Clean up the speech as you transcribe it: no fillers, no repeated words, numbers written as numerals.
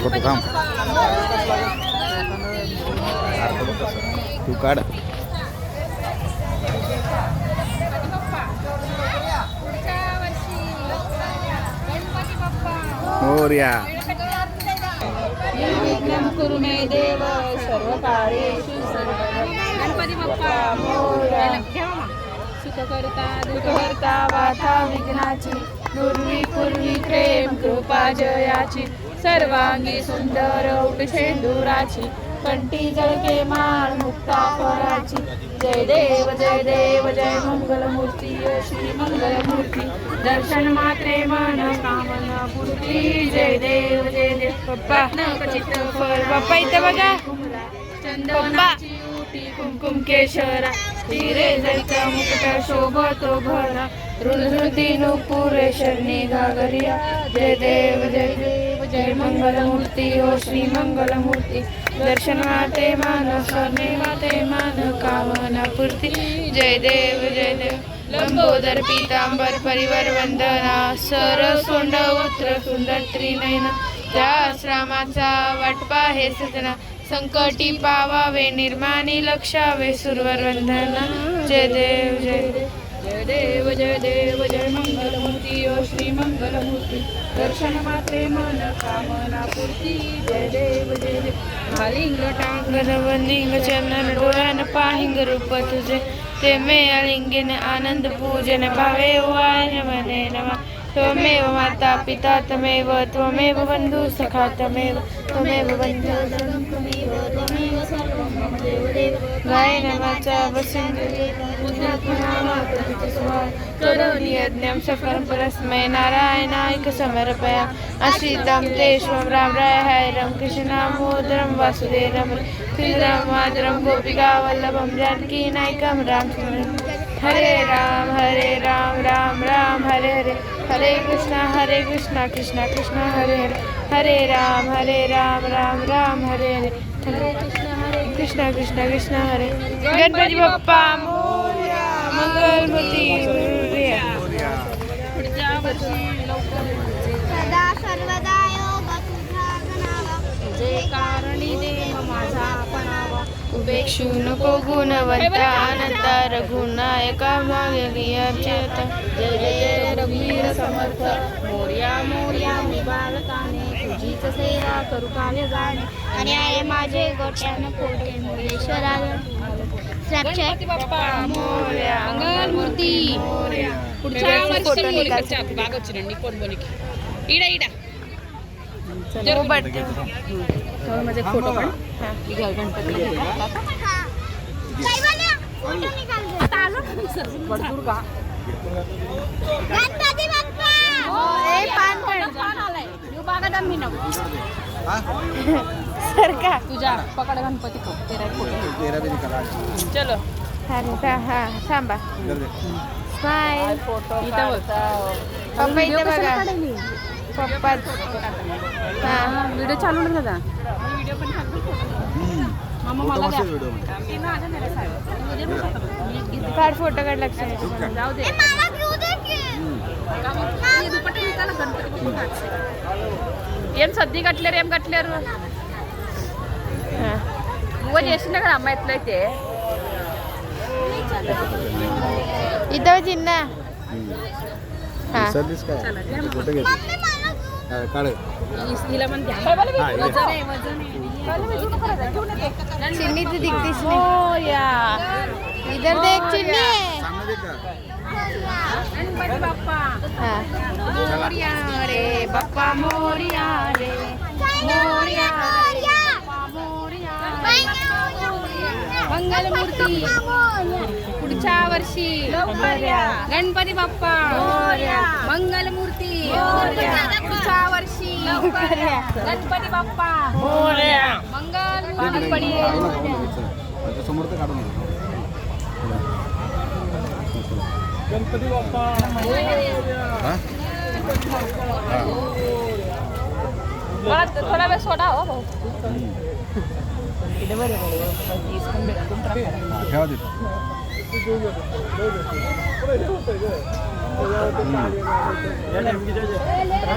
Photo थांब तू काढ. मोरया. निर्विघ्नं कुरु मे देव सर्वकार्येषु गणपती बाप्पा मोरया. सुखकर्ता दुःखहर्ता वाथा विघ्नाची दुर्वी पूर्वी प्रेम कृपा जयाची सर्वांगी सुंदर उटशेंदुराची कंठी जळके माळ मुक्ता फराची जय देव जय मंगलमूर्ती श्री मंगलमूर्ती दर्शन मात्रे मन कामना पूर्ती जय देव पप्पा नकचित फळ बाप्पा इथं बघा चंदनाची उटी कुमकुम केशरा हिरे जैचा मुकुट शोभतो भरा रुद्रुती नुपुरे शरणी घागरिया जय देव जय मंगलमूर्ती ओ श्री मंगलमूर्ती दर्शन माते मान करणे माते मान कामना पूर्ती जय देव लंबोदर पीतांबर परिवर वंदना सर सोंड उत्र सुंदर त्रिनयन त्या आश्रमाचा वाटपा हे सजना संकटी पावावे निर्माणी लक्षावे सुरवर वंदना जय देव जय मंगलमूर्ती ओ श्री मंगलमूर्ती दर्शन मात्रे मन कामना पूर्ती जय देव आलिंग टांगन वंदिंग चरण डोळ्यान पाहिंग रूप तुझे ते मे आलिंगन आनंद पूजन भावे वाय मने नमा त्वमेव माता पिता त्वमेव बंधु सखा त्वमेव बंधु गायन वाचा वसुंधरे करोमि यज्ञं सकलं परस्मै नारायणाय समर्पया अश्रितं तेष्वं रामराय हरं कृष्णदामोदरं वासुदेवं श्रीराम मातरं गोपिका वल्लभं जानकी नायकं राम हरे राम राम राम हरे हरे कृष्णा कृष्णा कृष्णा हरे हरे राम राम हरे कृष्णा कृष्णा हरे गणपती बाप्पा मोरया मंगलमूर्ती पुढच्या वर्षी सदा सर्वदा योग तुझा गणावा जे कारणी देव माझा आपणावा उपेक्षू नको गुणवंता अनंता रघुनायका मागली अचेत जय जय रघुवीर समर्थ मोरया मी बालकाने तुझीच सेवा करू कार्य जाणे आणि आहे माझे गोट्यान कोटे मुरेश्वरा गणपती बाप्पा मोरया मंगलमूर्ती पुढच्या वर्षी बागोचिरंडी कोण बोलिकी इडा जरूर बर्थडे माझे फोटो पण गणपती तुझ्या पकड गणपती चलो थांबा स्माईल फोटो पप्पा इथे बघा पप्पा व्हिडिओ चालू ना दादा व्हिडिओ पण मामा मला काढ फोटो काढ लक्ष जाऊ दे ఏం సర్ది కట్టలేరు ఏం కట్టలేరు నువ్వు చేసిన కదా అమ్మ ఎట్లయితే ఇద్దరు చిన్న चिन्नी दिखती इधर देख चिन्नी गणपती बाप्पा मोरया रे बाप्पा मोरया रे मोरया मंगलमूर्ती पुढच्या वर्षी गणपती बाप्पा मंगलमूर्ती पुढच्या वर्षी गणपती बाप्पा मंगल गणपती बाप्पा थोडा वेळ सोडा हो भाऊ ठेवा